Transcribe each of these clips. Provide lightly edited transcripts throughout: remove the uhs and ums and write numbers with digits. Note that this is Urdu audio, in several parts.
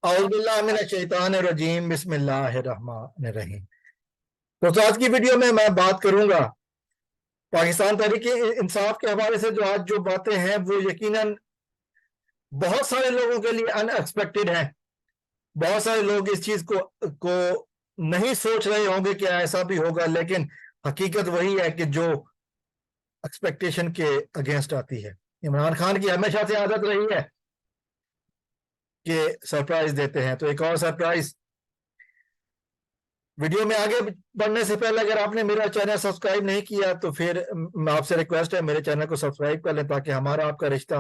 اعوذ باللہ من الشیطان الرجیم بسم اللہ الرحمن الرحیم۔ تو آج کی ویڈیو میں بات کروں گا پاکستان تحریک انصاف کے حوالے سے۔ جو آج جو باتیں ہیں وہ یقیناً بہت سارے لوگوں کے لیے ان ایکسپیکٹڈ ہیں۔ بہت سارے لوگ اس چیز کو نہیں سوچ رہے ہوں گے کہ ایسا بھی ہوگا، لیکن حقیقت وہی ہے کہ جو ایکسپیکٹیشن کے اگینسٹ آتی ہے۔ عمران خان کی ہمیشہ سے عادت رہی ہے کہ سرپرائز دیتے ہیں، تو ایک اور سرپرائز۔ ویڈیو میں آگے بڑھنے سے پہلے اگر آپ نے میرا چینل سبسکرائب نہیں کیا تو پھر آپ سے ریکویسٹ ہے میرے چینل کو سبسکرائب کر لیں تاکہ ہمارا آپ کا رشتہ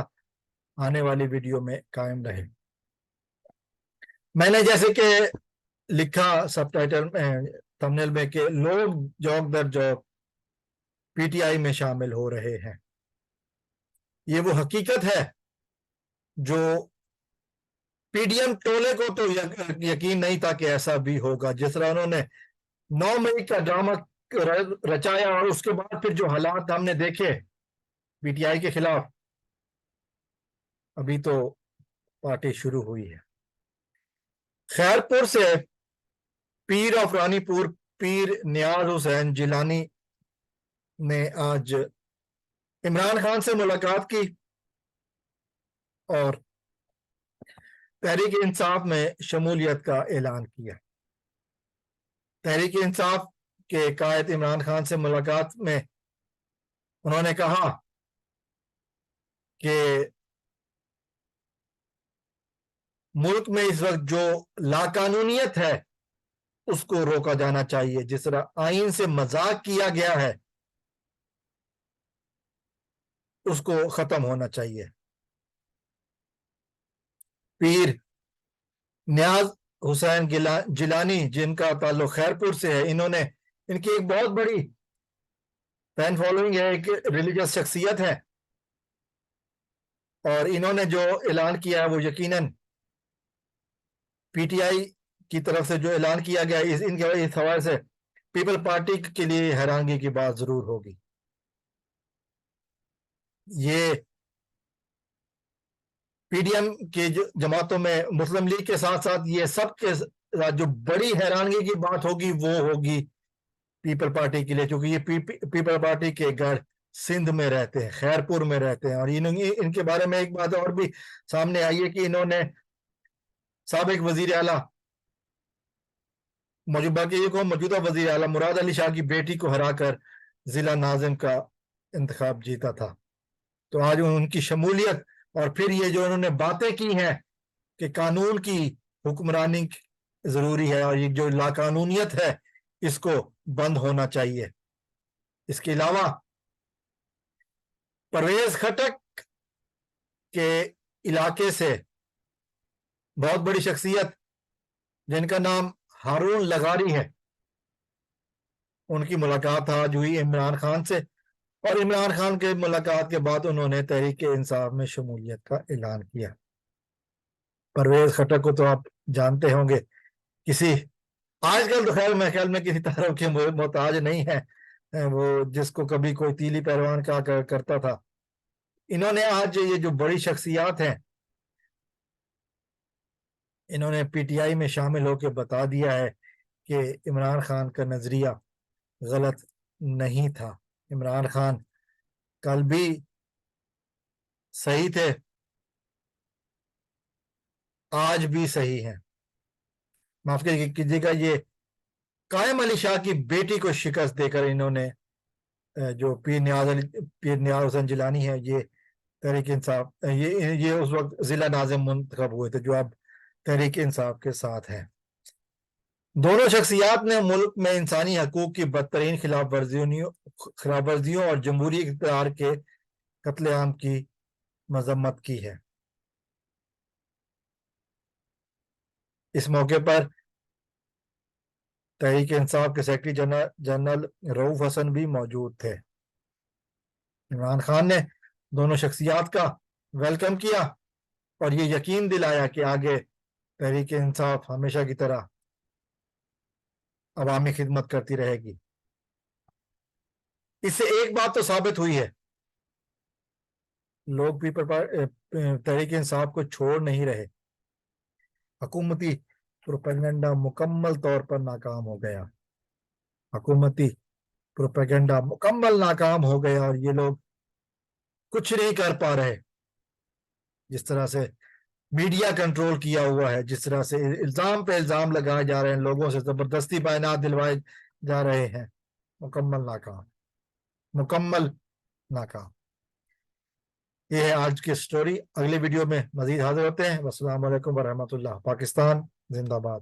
آنے والی ویڈیو میں قائم رہے۔ میں نے جیسے کہ لکھا سب ٹائٹل میں تھمبنیل میں کہ لوگ جوک در جوک پی ٹی آئی میں شامل ہو رہے ہیں، یہ وہ حقیقت ہے جو پی ڈی ایم ٹولے کو تو یقین نہیں تھا کہ ایسا بھی ہوگا۔ جس طرح انہوں نے 9 مئی کا ڈرامہ رچایا اور اس کے بعد پھر جو حالات ہم نے دیکھے پی ٹی آئی کے خلاف، ابھی تو پارٹی شروع ہوئی ہے۔ خیرپور سے پیر آف رانی پور پیر نیاز حسین جیلانی نے آج عمران خان سے ملاقات کی اور تحریک انصاف میں شمولیت کا اعلان کیا۔ تحریک انصاف کے قائد عمران خان سے ملاقات میں انہوں نے کہا کہ ملک میں اس وقت جو لاقانونیت ہے اس کو روکا جانا چاہیے، جس طرح آئین سے مذاق کیا گیا ہے اس کو ختم ہونا چاہیے۔ پیر نیاز حسین جیلانی جن کا تعلق خیرپور سے ہے، ان کی ایک بہت بڑی فین فالوئنگ ہے، ایک ریلیجس شخصیت ہے، اور انہوں نے جو اعلان کیا ہے وہ یقیناً پی ٹی آئی کی طرف سے جو اعلان کیا گیا ان کے اس حوالے سے پیپل پارٹی کے لیے حیرانگی کی بات ضرور ہوگی۔ یہ پی ڈی ایم کی جماعتوں میں مسلم لیگ کے ساتھ ساتھ یہ سب کے ساتھ جو بڑی حیرانگی کی بات ہوگی وہ ہوگی پیپل پارٹی کے لیے، کیونکہ یہ پیپل پارٹی کے گھر سندھ میں رہتے ہیں، خیرپور میں رہتے ہیں، اور ان کے بارے میں ایک بات اور بھی سامنے آئی ہے کہ انہوں نے سابق وزیر اعلیٰ موجودہ وزیر اعلیٰ مراد علی شاہ کی بیٹی کو ہرا کر ضلع ناظم کا انتخاب جیتا تھا۔ تو آج ان کی شمولیت اور پھر یہ جو انہوں نے باتیں کی ہیں کہ قانون کی حکمرانی ضروری ہے اور یہ جو لاقانونیت ہے اس کو بند ہونا چاہیے۔ اس کے علاوہ پرویز خٹک کے علاقے سے بہت بڑی شخصیت جن کا نام ہارون لغاری ہے، ان کی ملاقات آج ہوئی عمران خان سے، اور عمران خان کے ملاقات کے بعد انہوں نے تحریک انصاف میں شمولیت کا اعلان کیا۔ پرویز خٹک کو تو آپ جانتے ہوں گے، آج کل تو خیر میں خیال میں کسی تعارف کے محتاج نہیں ہے، وہ جس کو کبھی کوئی تیلی پہلوان کہا کرتا تھا۔ انہوں نے آج یہ جو بڑی شخصیات ہیں انہوں نے پی ٹی آئی میں شامل ہو کے بتا دیا ہے کہ عمران خان کا نظریہ غلط نہیں تھا۔ عمران خان کل بھی صحیح تھے، آج بھی صحیح ہیں۔ معاف کیجیے گا، یہ قائم علی شاہ کی بیٹی کو شکست دے کر انہوں نے جو پیر نیاز حسین جیلانی ہے، یہ تحریک انصاف یہ اس وقت ضلع ناظم منتخب ہوئے تھے جو اب تحریک انصاف کے ساتھ ہیں۔ دونوں شخصیات نے ملک میں انسانی حقوق کی بدترین خلاف ورزیوں اور جمہوری اقتدار کے قتل عام کی مذمت کی ہے۔ اس موقع پر تحریک انصاف کے سیکرٹری جنرل رؤوف حسن بھی موجود تھے۔ عمران خان نے دونوں شخصیات کا ویلکم کیا اور یہ یقین دلایا کہ آگے تحریک انصاف ہمیشہ کی طرح عوامی خدمت کرتی رہے گی۔ اس سے ایک بات تو ثابت ہوئی ہے، لوگ تحریک انصاف کو چھوڑ نہیں رہے۔ حکومتی پروپیگنڈا مکمل طور پر ناکام ہو گیا، حکومتی پروپیگنڈا مکمل ناکام ہو گیا، اور یہ لوگ کچھ نہیں کر پا رہے۔ جس طرح سے میڈیا کنٹرول کیا ہوا ہے، جس طرح سے الزام پہ الزام لگائے جا رہے ہیں، لوگوں سے زبردستی بیانات دلوائے جا رہے ہیں، مکمل ناکام، مکمل ناکام۔ یہ ہے آج کی سٹوری۔ اگلی ویڈیو میں مزید حاضر ہوتے ہیں۔ والسلام علیکم ورحمۃ اللہ۔ پاکستان زندہ باد۔